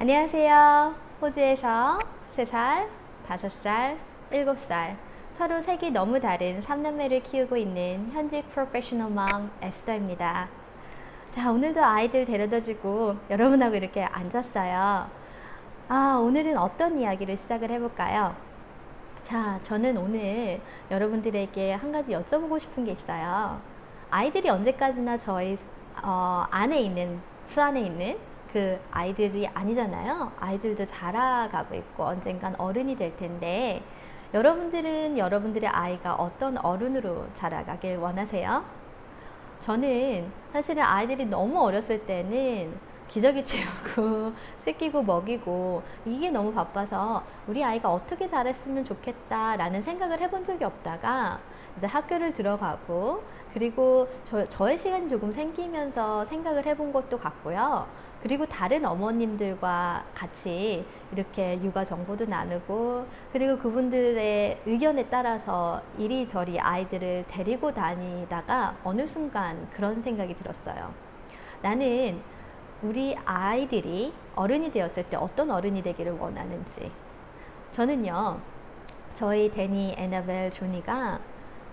안녕하세요. 호주에서 3살, 5살, 7살 서로 색이 너무 다른 3남매를 키우고 있는 현직 프로페셔널 맘 에스더입니다. 자, 오늘도 아이들 데려다주고 여러분하고 이렇게 앉았어요. 오늘은 어떤 이야기를 시작을 해볼까요? 자, 저는 오늘 여러분들에게 한 가지 여쭤보고 싶은 게 있어요. 아이들이 언제까지나 저희 안에 있는, 수 안에 있는 그 아이들이 아니잖아요. 아이들도 자라가고 있고 언젠간 어른이 될 텐데, 여러분들은 여러분들의 아이가 어떤 어른으로 자라가길 원하세요? 저는 사실은 아이들이 너무 어렸을 때는 기저귀 채우고 씻기고 먹이고 이게 너무 바빠서 우리 아이가 어떻게 자랐으면 좋겠다 라는 생각을 해본 적이 없다가 이제 학교를 들어가고, 그리고 저의 시간이 조금 생기면서 생각을 해본 것도 같고요. 그리고 다른 어머님들과 같이 이렇게 육아 정보도 나누고, 그리고 그분들의 의견에 따라서 이리저리 아이들을 데리고 다니다가 어느 순간 그런 생각이 들었어요. 나는 우리 아이들이 어른이 되었을 때 어떤 어른이 되기를 원하는지. 저는요, 저희 데니, 애나벨, 조니가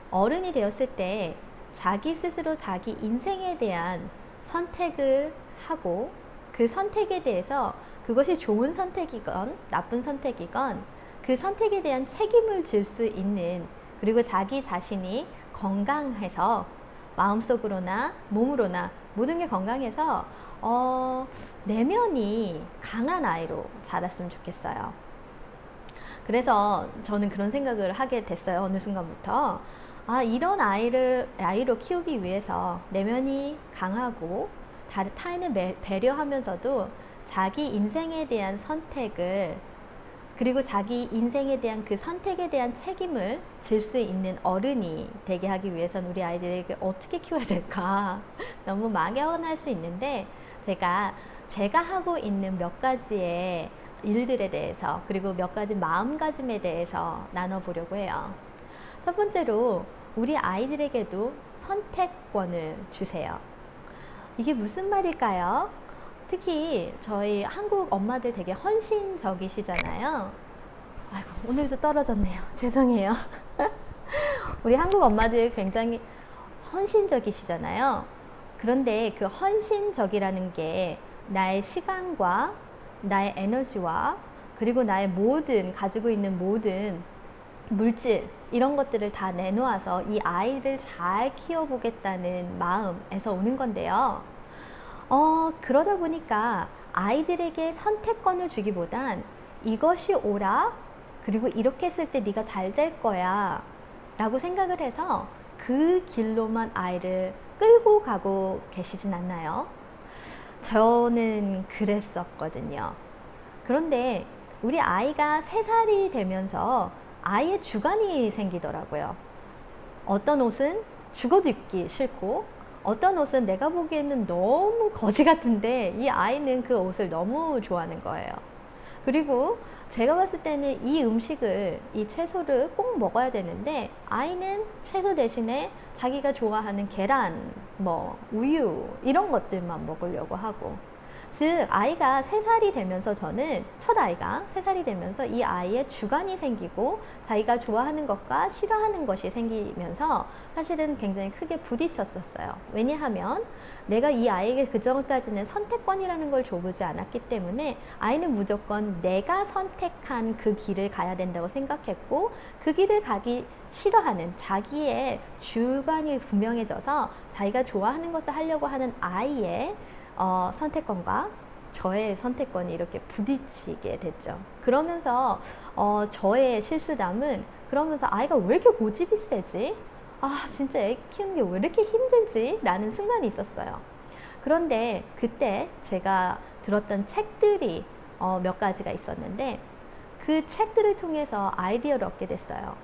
어른이 되었을 때 자기 스스로 자기 인생에 대한 선택을 하고, 그 선택에 대해서 그것이 좋은 선택이건 나쁜 선택이건 그 선택에 대한 책임을 질 수 있는, 그리고 자기 자신이 건강해서 마음속으로나 몸으로나 모든 게 건강해서 내면이 강한 아이로 자랐으면 좋겠어요. 그래서 저는 그런 생각을 하게 됐어요. 어느 순간부터 이런 아이로 키우기 위해서 내면이 강하고 타인을 배려하면서도 자기 인생에 대한 선택을, 그리고 자기 인생에 대한 그 선택에 대한 책임을 질 수 있는 어른이 되게 하기 위해서는 우리 아이들에게 어떻게 키워야 될까 너무 막연할 수 있는데, 제가 하고 있는 몇 가지의 일들에 대해서, 그리고 몇 가지 마음가짐에 대해서 나눠보려고 해요. 첫 번째로, 우리 아이들에게도 선택권을 주세요. 이게 무슨 말일까요? 특히 저희 한국 엄마들 되게 헌신적이시잖아요. 아이고, 오늘도 떨어졌네요. 죄송해요. 우리 한국 엄마들 굉장히 헌신적이시잖아요. 그런데 그 헌신적이라는 게 나의 시간과 나의 에너지와, 그리고 나의 가지고 있는 모든 물질, 이런 것들을 다 내놓아서 이 아이를 잘 키워보겠다는 마음에서 오는 건데요. 그러다 보니까 아이들에게 선택권을 주기보단 이것이 옳아, 그리고 이렇게 했을 때 네가 잘 될 거야 라고 생각을 해서 그 길로만 아이를 끌고 가고 계시진 않나요? 저는 그랬었거든요. 그런데 우리 아이가 3살이 되면서 아이의 주관이 생기더라고요. 어떤 옷은 죽어도 입기 싫고, 어떤 옷은 내가 보기에는 너무 거지 같은데 이 아이는 그 옷을 너무 좋아하는 거예요. 그리고 제가 봤을 때는 이 채소를 꼭 먹어야 되는데, 아이는 채소 대신에 자기가 좋아하는 계란, 우유, 이런 것들만 먹으려고 하고, 즉 아이가 3살이 되면서, 저는 첫 아이가 3살이 되면서 이 아이의 주관이 생기고 자기가 좋아하는 것과 싫어하는 것이 생기면서 사실은 굉장히 크게 부딪혔었어요. 왜냐하면 내가 이 아이에게 그전까지는 선택권이라는 걸 줘보지 않았기 때문에 아이는 무조건 내가 선택한 그 길을 가야 된다고 생각했고, 그 길을 가기 싫어하는, 자기의 주관이 분명해져서 자기가 좋아하는 것을 하려고 하는 아이의 선택권과 저의 선택권이 이렇게 부딪히게 됐죠. 그러면서 저의 실수담은, 그러면서 아이가 왜 이렇게 고집이 세지? 진짜 애 키우는 게 왜 이렇게 힘들지? 라는 순간이 있었어요. 그런데 그때 제가 들었던 책들이 몇 가지가 있었는데, 그 책들을 통해서 아이디어를 얻게 됐어요.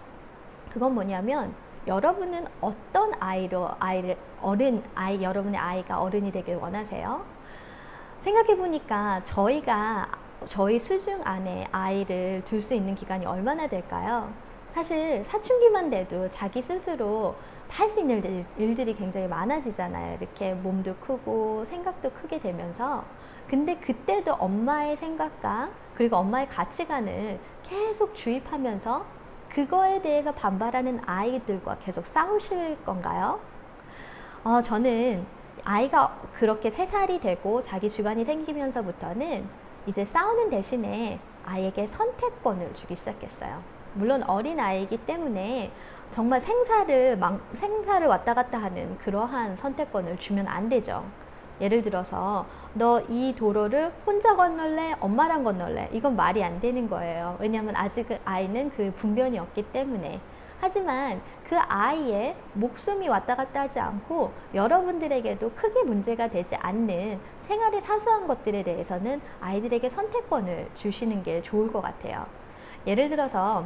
그건 뭐냐면, 여러분은 어떤 여러분의 아이가 어른이 되길 원하세요? 생각해보니까 저희 수중 안에 아이를 둘 수 있는 기간이 얼마나 될까요? 사실 사춘기만 돼도 자기 스스로 다 할 수 있는 일들이 굉장히 많아지잖아요. 이렇게 몸도 크고 생각도 크게 되면서. 근데 그때도 엄마의 생각과 그리고 엄마의 가치관을 계속 주입하면서 그거에 대해서 반발하는 아이들과 계속 싸우실 건가요? 저는 아이가 그렇게 3살이 되고 자기 주관이 생기면서부터는 이제 싸우는 대신에 아이에게 선택권을 주기 시작했어요. 물론 어린 아이이기 때문에 정말 생사를 왔다 갔다 하는 그러한 선택권을 주면 안 되죠. 예를 들어서 너 이 도로를 혼자 건널래? 엄마랑 건널래? 이건 말이 안 되는 거예요. 왜냐하면 아직 아이는 그 분변이 없기 때문에. 하지만 그 아이의 목숨이 왔다 갔다 하지 않고 여러분들에게도 크게 문제가 되지 않는 생활의 사소한 것들에 대해서는 아이들에게 선택권을 주시는 게 좋을 것 같아요. 예를 들어서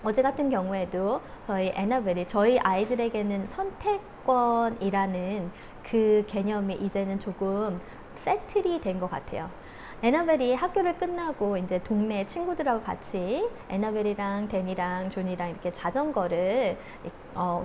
어제 같은 경우에도 저희 애나벨이 저희 아이들에게는 선택권이라는 그 개념이 이제는 조금 세틀이 된 것 같아요. 애나벨이 학교를 끝나고 이제 동네 친구들하고 같이 애나벨이랑 데니랑 존이랑 이렇게 자전거를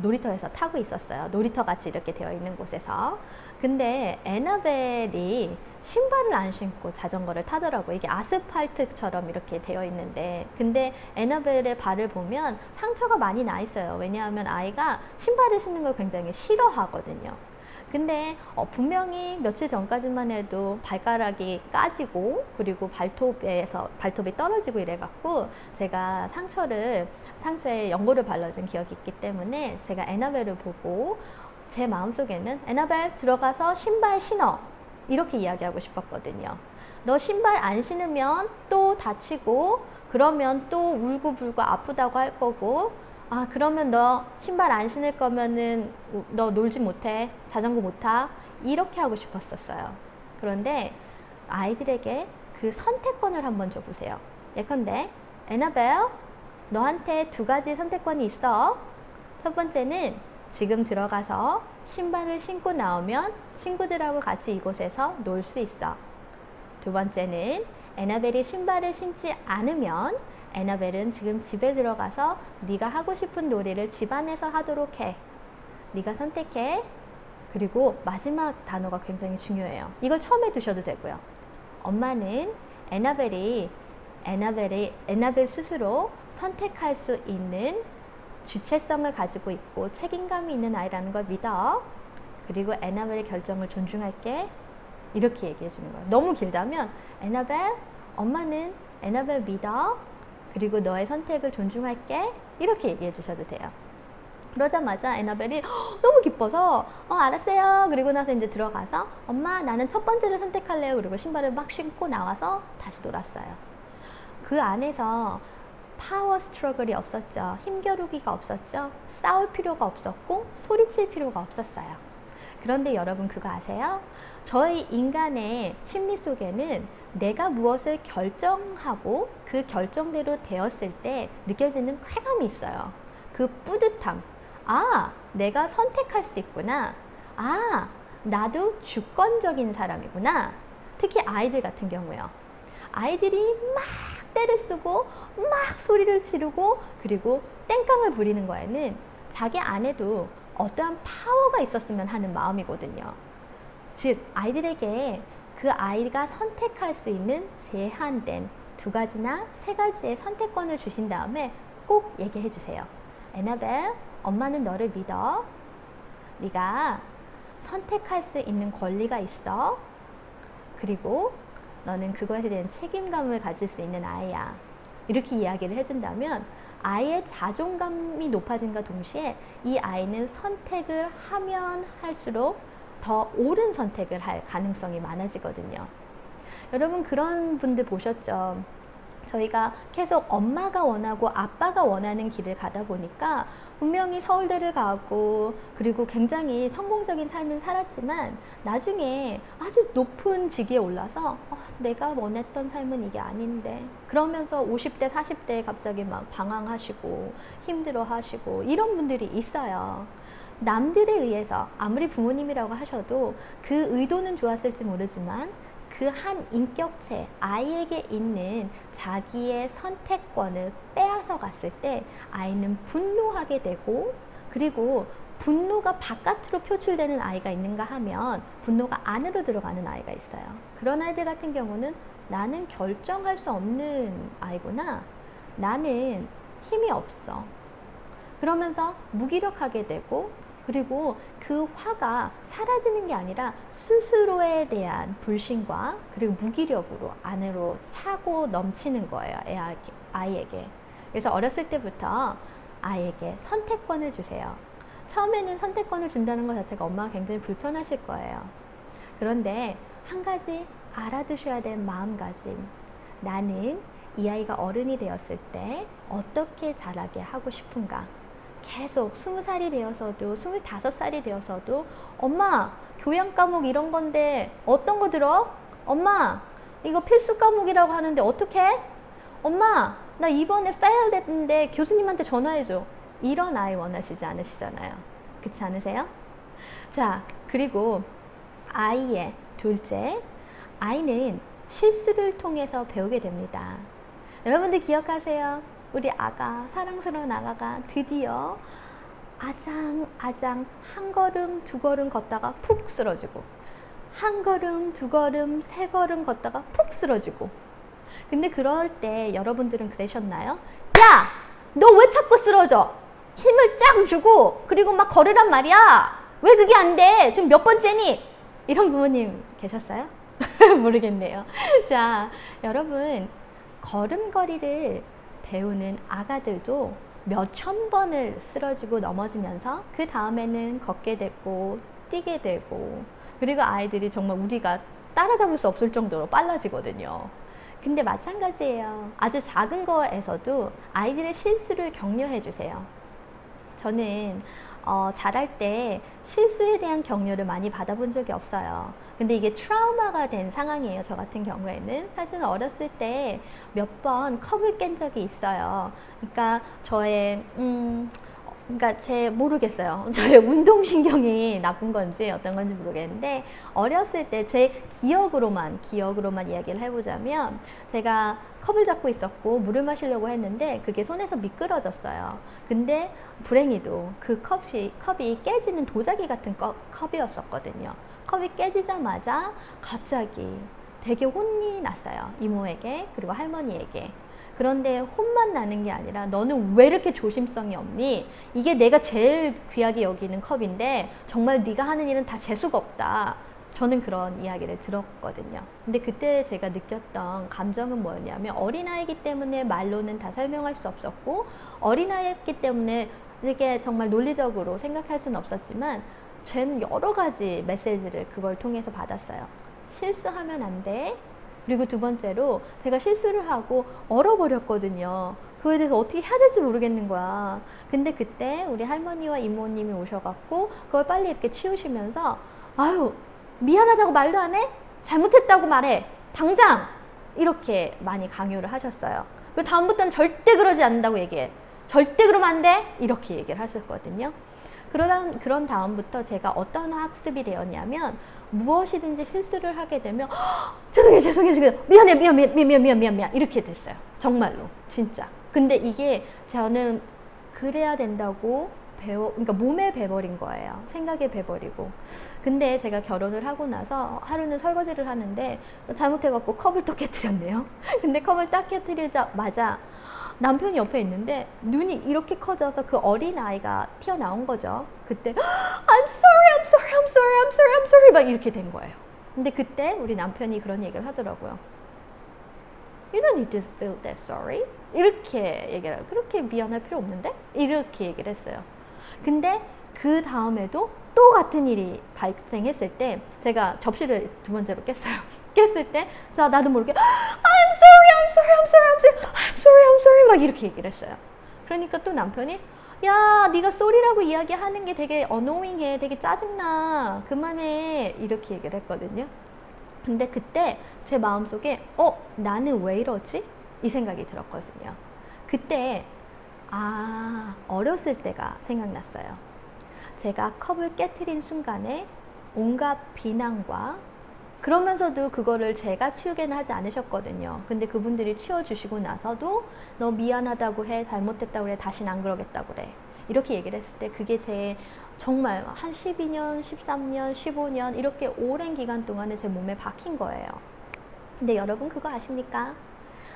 놀이터에서 타고 있었어요. 놀이터 같이 이렇게 되어 있는 곳에서. 근데 애나벨이 신발을 안 신고 자전거를 타더라고요. 이게 아스팔트처럼 이렇게 되어 있는데, 근데 애나벨의 발을 보면 상처가 많이 나 있어요. 왜냐하면 아이가 신발을 신는 걸 굉장히 싫어하거든요. 근데 발톱이 며칠 전까지만 해도 발가락이 까지고 그리고 발톱이 떨어지고 이래갖고 제가 상처에 연고를 발라준 기억이 있기 때문에 제가 애나벨을 보고 제 마음속에는 애나벨 들어가서 신발 신어 이렇게 이야기하고 싶었거든요. 너 신발 안 신으면 또 다치고 그러면 또 울고불고 아프다고 할 거고, 그러면 너 신발 안 신을 거면은 너 놀지 못해, 자전거 못 타, 이렇게 하고 싶었었어요. 그런데 아이들에게 그 선택권을 한번 줘보세요. 예컨대 애나벨, 너한테 2가지 선택권이 있어. 첫 번째는 지금 들어가서 신발을 신고 나오면 친구들하고 같이 이곳에서 놀 수 있어. 2번째는 애나벨이 신발을 신지 않으면 애나벨은 지금 집에 들어가서 네가 하고 싶은 놀이를 집 안에서 하도록 해. 네가 선택해. 그리고 마지막 단어가 굉장히 중요해요. 이걸 처음에 두셔도 되고요. 엄마는 애나벨 스스로 선택할 수 있는 주체성을 가지고 있고 책임감이 있는 아이라는 걸 믿어. 그리고 애나벨의 결정을 존중할게. 이렇게 얘기해 주는 거예요. 너무 길다면 애나벨, 엄마는 애나벨 믿어. 그리고 너의 선택을 존중할게. 이렇게 얘기해 주셔도 돼요. 그러자마자 애나벨이 너무 기뻐서 알았어요. 그리고 나서 이제 들어가서 엄마 나는 첫 번째를 선택할래요. 그리고 신발을 막 신고 나와서 다시 놀았어요. 그 안에서 파워 스트러글이 없었죠. 힘겨루기가 없었죠. 싸울 필요가 없었고 소리칠 필요가 없었어요. 그런데 여러분 그거 아세요? 저희 인간의 심리 속에는 내가 무엇을 결정하고 그 결정대로 되었을 때 느껴지는 쾌감이 있어요. 그 뿌듯함. 내가 선택할 수 있구나. 나도 주권적인 사람이구나. 특히 아이들 같은 경우요. 아이들이 막 떼를 쓰고 막 소리를 지르고 그리고 땡깡을 부리는 거에는 자기 안에도 어떠한 파워가 있었으면 하는 마음이거든요. 즉 아이들에게 그 아이가 선택할 수 있는 제한된 2가지나 3가지의 선택권을 주신 다음에 꼭 얘기해 주세요. 애나벨, 엄마는 너를 믿어. 네가 선택할 수 있는 권리가 있어. 그리고 너는 그것에 대한 책임감을 가질 수 있는 아이야. 이렇게 이야기를 해준다면 아이의 자존감이 높아진과 동시에 이 아이는 선택을 하면 할수록 더 옳은 선택을 할 가능성이 많아지거든요. 여러분 그런 분들 보셨죠? 저희가 계속 엄마가 원하고 아빠가 원하는 길을 가다 보니까 분명히 서울대를 가고 그리고 굉장히 성공적인 삶을 살았지만 나중에 아주 높은 직위에 올라서 내가 원했던 삶은 이게 아닌데 그러면서 50대 40대에 갑자기 막 방황하시고 힘들어하시고 이런 분들이 있어요. 남들에 의해서 아무리 부모님이라고 하셔도 그 의도는 좋았을지 모르지만 그 그 한 인격체, 아이에게 있는 자기의 선택권을 빼앗아 갔을 때 아이는 분노하게 되고, 그리고 분노가 바깥으로 표출되는 아이가 있는가 하면 분노가 안으로 들어가는 아이가 있어요. 그런 아이들 같은 경우는 나는 결정할 수 없는 아이구나. 나는 힘이 없어. 그러면서 무기력하게 되고, 그리고 그 화가 사라지는 게 아니라 스스로에 대한 불신과 그리고 무기력으로 안으로 차고 넘치는 거예요. 아이에게. 그래서 어렸을 때부터 아이에게 선택권을 주세요. 처음에는 선택권을 준다는 것 자체가 엄마가 굉장히 불편하실 거예요. 그런데 한 가지 알아두셔야 될 마음가짐. 나는 이 아이가 어른이 되었을 때 어떻게 자라게 하고 싶은가. 계속 20살이 되어서도 25살이 되어서도 엄마 교양 과목 이런 건데 어떤 거 들어? 엄마 이거 필수 과목이라고 하는데 어떡해? 엄마 나 이번에 fail 됐는데 교수님한테 전화해줘. 이런 아이 원하시지 않으시잖아요. 그렇지 않으세요? 자, 그리고 아이의 둘째, 아이는 실수를 통해서 배우게 됩니다. 여러분들 기억하세요? 우리 아가, 사랑스러운 아가가 드디어 아장 한 걸음 두 걸음 걷다가 푹 쓰러지고, 한 걸음 두 걸음 세 걸음 걷다가 푹 쓰러지고. 근데 그럴 때 여러분들은 그러셨나요? 야! 너 왜 자꾸 쓰러져? 힘을 쫙 주고 그리고 막 걸으란 말이야. 왜 그게 안 돼? 지금 몇 번째니? 이런 부모님 계셨어요? 모르겠네요. 자, 여러분 걸음걸이를 배우는 아가들도 몇천 번을 쓰러지고 넘어지면서 그 다음에는 걷게 되고 뛰게 되고, 그리고 아이들이 정말 우리가 따라잡을 수 없을 정도로 빨라지거든요. 근데 마찬가지예요. 아주 작은 거에서도 아이들의 실수를 격려해 주세요. 저는 자랄 때 실수에 대한 격려를 많이 받아본 적이 없어요. 근데 이게 트라우마가 된 상황이에요. 저 같은 경우에는 사실은 어렸을 때 몇 번 컵을 깬 적이 있어요. 그러니까 모르겠어요. 저의 운동신경이 나쁜 건지 어떤 건지 모르겠는데, 어렸을 때 제 기억으로만 이야기를 해보자면, 제가 컵을 잡고 있었고 물을 마시려고 했는데 그게 손에서 미끄러졌어요. 근데 불행히도 그 컵이 깨지는 도자기 같은 컵이었었거든요. 컵이 깨지자마자 갑자기 되게 혼이 났어요. 이모에게 그리고 할머니에게. 그런데 혼만 나는 게 아니라 너는 왜 이렇게 조심성이 없니? 이게 내가 제일 귀하게 여기는 컵인데 정말 네가 하는 일은 다 재수가 없다. 저는 그런 이야기를 들었거든요. 근데 그때 제가 느꼈던 감정은 뭐였냐면, 어린아이기 때문에 말로는 다 설명할 수 없었고, 어린아이였기 때문에 이게 정말 논리적으로 생각할 수는 없었지만, 쟤는 여러 가지 메시지를 그걸 통해서 받았어요. 실수하면 안 돼. 그리고 두 번째로 제가 실수를 하고 얼어버렸거든요. 그거에 대해서 어떻게 해야 될지 모르겠는 거야. 근데 그때 우리 할머니와 이모님이 오셔갖고 그걸 빨리 이렇게 치우시면서, 아유 미안하다고 말도 안 해? 잘못했다고 말해. 당장! 이렇게 많이 강요를 하셨어요. 그리고 다음부터는 절대 그러지 않는다고 얘기해. 절대 그러면 안 돼? 이렇게 얘기를 하셨거든요. 그런 다음부터 제가 어떤 학습이 되었냐면, 무엇이든지 실수를 하게 되면 죄송해요 미안해 이렇게 됐어요. 정말로 진짜. 근데 이게 저는 그래야 된다고 그러니까 몸에 배버린 거예요. 생각에 배버리고. 근데 제가 결혼을 하고 나서 하루는 설거지를 하는데 잘못해갖고 컵을 또 깨뜨렸네요. 근데 컵을 딱 깨뜨리자마자 남편이 옆에 있는데 눈이 이렇게 커져서 그 어린 아이가 튀어나온 거죠. 그때 I'm sorry 막 이렇게 된 거예요. 근데 그때 우리 남편이 그런 얘기를 하더라고요. You don't need to feel that sorry. 이렇게 얘기를 해요. 그렇게 미안할 필요 없는데? 이렇게 얘기를 했어요. 근데 그 다음에도 또 같은 일이 발생했을 때 제가 접시를 두 번째로 깼어요. 깼을 때 자, 나도 모르게 I'm sorry 막 이렇게 얘기를 했어요. 그러니까 또 남편이 야, 네가 sorry라고 이야기하는 게 되게 annoying해, 되게 짜증나, 그만해, 이렇게 얘기를 했거든요. 근데 그때 제 마음속에 나는 왜 이러지? 이 생각이 들었거든요. 그때 어렸을 때가 생각났어요. 제가 컵을 깨트린 순간에 온갖 비난과 그러면서도 그거를 제가 치우게는 하지 않으셨거든요. 근데 그분들이 치워주시고 나서도 너 미안하다고 해, 잘못했다고 그래, 다시는 안 그러겠다고 그래. 이렇게 얘기를 했을 때 그게 제 정말 한 12년, 13년, 15년 이렇게 오랜 기간 동안에 제 몸에 박힌 거예요. 근데 여러분 그거 아십니까?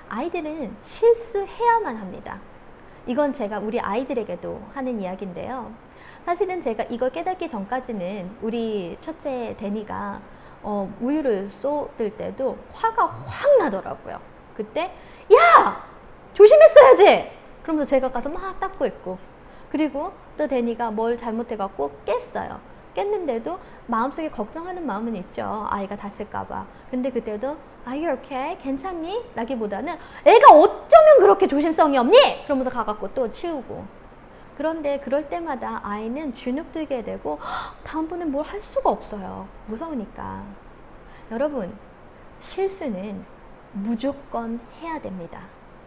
아이들은 실수해야만 합니다. 이건 제가 우리 아이들에게도 하는 이야기인데요. 사실은 제가 이걸 깨닫기 전까지는 우리 첫째 데니가 우유를 쏟을 때도 화가 확 나더라고요. 그때 야! 조심했어야지! 그러면서 제가 가서 막 닦고 있고, 그리고 또 데니가 뭘 잘못해갖고 깼어요. 깼는데도 마음속에 걱정하는 마음은 있죠. 아이가 다칠까봐. 근데 그때도 Are you okay? 괜찮니? 라기보다는 애가 어쩌면 그렇게 조심성이 없니? 그러면서 가갖고 또 치우고. 그런데 그럴 때마다 아이는 주눅들게 되고 다음번엔 뭘 할 수가 없어요. 무서우니까. 여러분, 실수는 무조건 해야 됩니다.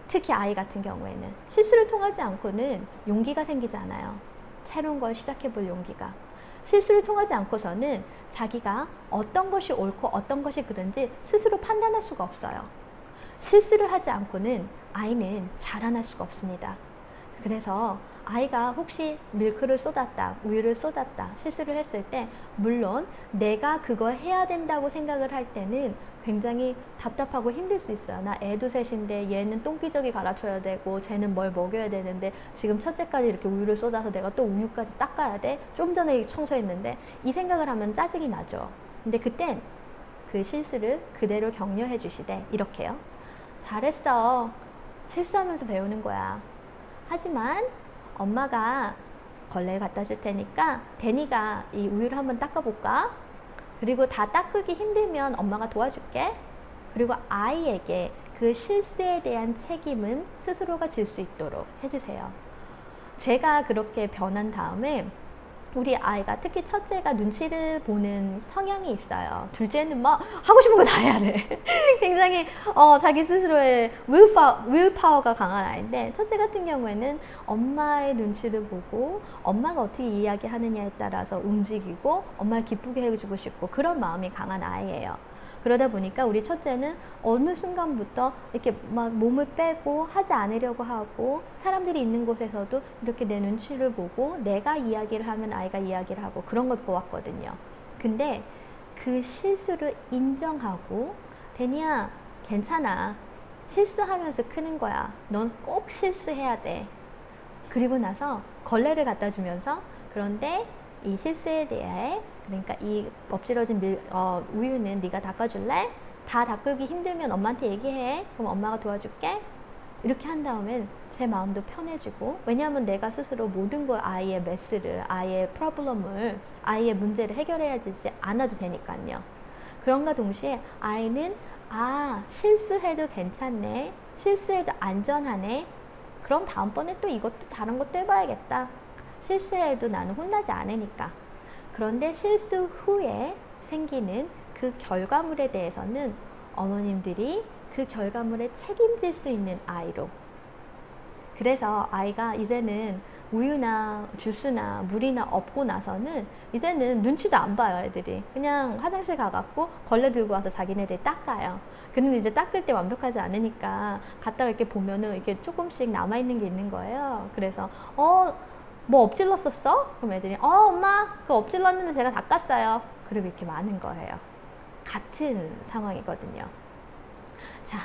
특히 아이 같은 경우에는 실수를 통하지 않고는 용기가 생기지 않아요. 새로운 걸 시작해 볼 용기가. 실수를 통하지 않고서는 자기가 어떤 것이 옳고 어떤 것이 그른지 스스로 판단할 수가 없어요. 실수를 하지 않고는 아이는 자라날 수가 없습니다. 그래서 아이가 혹시 밀크를 쏟았다, 우유를 쏟았다, 실수를 했을 때 물론 내가 그걸 해야 된다고 생각을 할 때는 굉장히 답답하고 힘들 수 있어요. 나 애도 셋인데 얘는 똥기저귀 갈아줘야 되고 쟤는 뭘 먹여야 되는데 지금 첫째까지 이렇게 우유를 쏟아서 내가 또 우유까지 닦아야 돼? 좀 전에 청소했는데 이 생각을 하면 짜증이 나죠. 근데 그땐 그 실수를 그대로 격려해 주시되 이렇게요. 잘했어. 실수하면서 배우는 거야. 하지만 엄마가 걸레를 갖다 줄 테니까 데니가 이 우유를 한번 닦아볼까? 그리고 다 닦기 힘들면 엄마가 도와줄게. 그리고 아이에게 그 실수에 대한 책임은 스스로가 질 수 있도록 해주세요. 제가 그렇게 변한 다음에 우리 아이가, 특히 첫째가 눈치를 보는 성향이 있어요. 둘째는 막 하고 싶은 거 다 해야 돼. 굉장히 자기 스스로의 will파워가 강한 아이인데, 첫째 같은 경우에는 엄마의 눈치를 보고 엄마가 어떻게 이야기하느냐에 따라서 움직이고 엄마를 기쁘게 해주고 싶고 그런 마음이 강한 아이예요. 그러다 보니까 우리 첫째는 어느 순간부터 이렇게 막 몸을 빼고 하지 않으려고 하고, 사람들이 있는 곳에서도 이렇게 내 눈치를 보고 내가 이야기를 하면 아이가 이야기를 하고 그런 걸 보았거든요. 근데 그 실수를 인정하고, 데니야 괜찮아, 실수하면서 크는 거야, 넌 꼭 실수해야 돼. 그리고 나서 걸레를 갖다 주면서, 그런데 이 실수에 대해, 그러니까 이 엎질러진 우유는 네가 닦아줄래? 다 닦기 힘들면 엄마한테 얘기해. 그럼 엄마가 도와줄게. 이렇게 한 다음엔 제 마음도 편해지고, 왜냐하면 내가 스스로 모든 걸 아이의 메스를, 아이의 프로블럼을, 아이의 문제를 해결해야 되지 않아도 되니까요. 그런가 동시에 아이는 실수해도 괜찮네, 실수해도 안전하네, 그럼 다음번에 또 이것도 다른 것도 해봐야겠다. 실수해도 나는 혼나지 않으니까. 그런데 실수 후에 생기는 그 결과물에 대해서는 어머님들이 그 결과물에 책임질 수 있는 아이로. 그래서 아이가 이제는 우유나 주스나 물이나 없고 나서는 이제는 눈치도 안 봐요. 애들이 그냥 화장실 가갖고 걸레 들고 와서 자기네들이 닦아요. 근데 이제 닦을 때 완벽하지 않으니까 갔다가 이렇게 보면은 이렇게 조금씩 남아있는 게 있는 거예요. 그래서 뭐 엎질렀었어? 그럼 애들이 엄마 그거 엎질렀는데 제가 닦았어요. 그리고 이렇게 많은 거예요. 같은 상황이거든요. 자,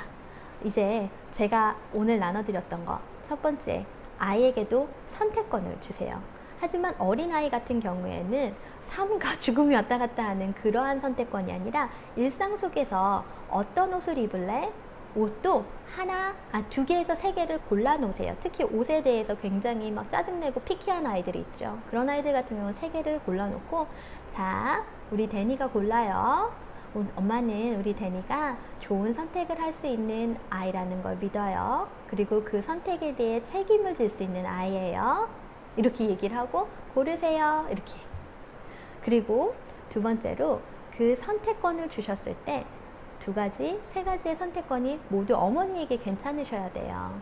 이제 제가 오늘 나눠드렸던 거, 첫 번째, 아이에게도 선택권을 주세요. 하지만 어린아이 같은 경우에는 삶과 죽음이 왔다 갔다 하는 그러한 선택권이 아니라 일상 속에서 어떤 옷을 입을래? 옷도 두 개에서 세 개를 골라 놓으세요. 특히 옷에 대해서 굉장히 막 짜증내고 피키한 아이들이 있죠. 그런 아이들 같은 경우는 세 개를 골라 놓고, 자, 우리 데니가 골라요. 엄마는 우리 데니가 좋은 선택을 할 수 있는 아이라는 걸 믿어요. 그리고 그 선택에 대해 책임을 질 수 있는 아이예요. 이렇게 얘기를 하고 고르세요. 이렇게. 그리고 두 번째로 그 선택권을 주셨을 때 두 가지, 세 가지의 선택권이 모두 어머니에게 괜찮으셔야 돼요.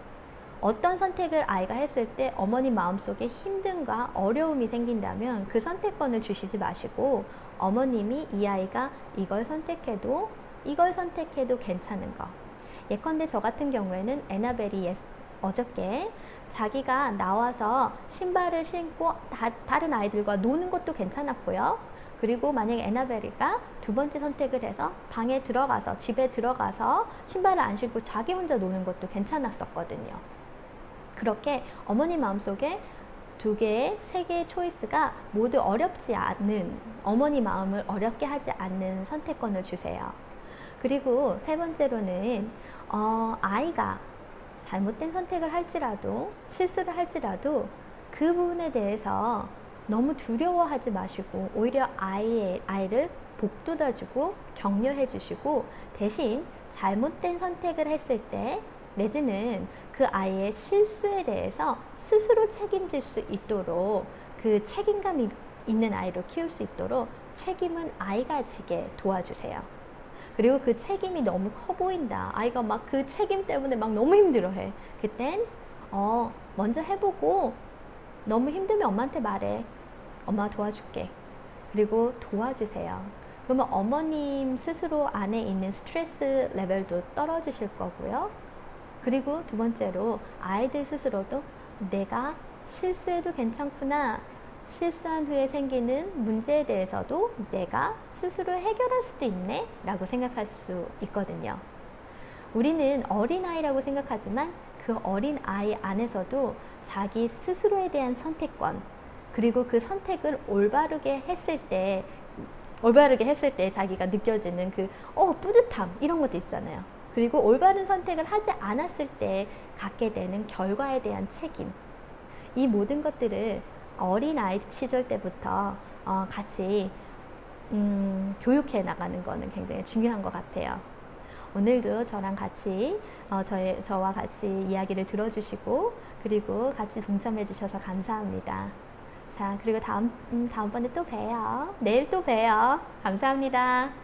어떤 선택을 아이가 했을 때 어머니 마음속에 힘듦과 어려움이 생긴다면 그 선택권을 주시지 마시고, 어머님이 이 아이가 이걸 선택해도 괜찮은 거. 예컨대 저 같은 경우에는 에나벨이 어저께 자기가 나와서 신발을 신고 다른 아이들과 노는 것도 괜찮았고요. 그리고 만약에 에나벨이가 두 번째 선택을 해서 방에 들어가서, 집에 들어가서 신발을 안 신고 자기 혼자 노는 것도 괜찮았었거든요. 그렇게 어머니 마음속에 두 개의, 세 개의 초이스가 모두 어렵지 않은, 어머니 마음을 어렵게 하지 않는 선택권을 주세요. 그리고 세 번째로는 아이가 잘못된 선택을 할지라도, 실수를 할지라도 그 부분에 대해서 너무 두려워하지 마시고 오히려 아이를 복돋아주고 격려해 주시고, 대신 잘못된 선택을 했을 때 내지는 그 아이의 실수에 대해서 스스로 책임질 수 있도록, 그 책임감이 있는 아이로 키울 수 있도록 책임은 아이가 지게 도와주세요. 그리고 그 책임이 너무 커 보인다, 아이가 막 그 책임 때문에 막 너무 힘들어해. 그땐 먼저 해보고 너무 힘들면 엄마한테 말해. 엄마가 도와줄게. 그리고 도와주세요. 그러면 어머님 스스로 안에 있는 스트레스 레벨도 떨어지실 거고요. 그리고 두 번째로 아이들 스스로도 내가 실수해도 괜찮구나, 실수한 후에 생기는 문제에 대해서도 내가 스스로 해결할 수도 있네 라고 생각할 수 있거든요. 우리는 어린아이라고 생각하지만 그 어린아이 안에서도 자기 스스로에 대한 선택권, 그리고 그 선택을 올바르게 했을 때 자기가 느껴지는 그 뿌듯함, 이런 것도 있잖아요. 그리고 올바른 선택을 하지 않았을 때 갖게 되는 결과에 대한 책임, 이 모든 것들을 어린아이 시절 때부터 같이 교육해 나가는 거는 굉장히 중요한 것 같아요. 오늘도 저랑 같이 저와 같이 이야기를 들어주시고 그리고 같이 동참해 주셔서 감사합니다. 자, 그리고 다음번에 또 봬요. 내일 또 봬요. 감사합니다.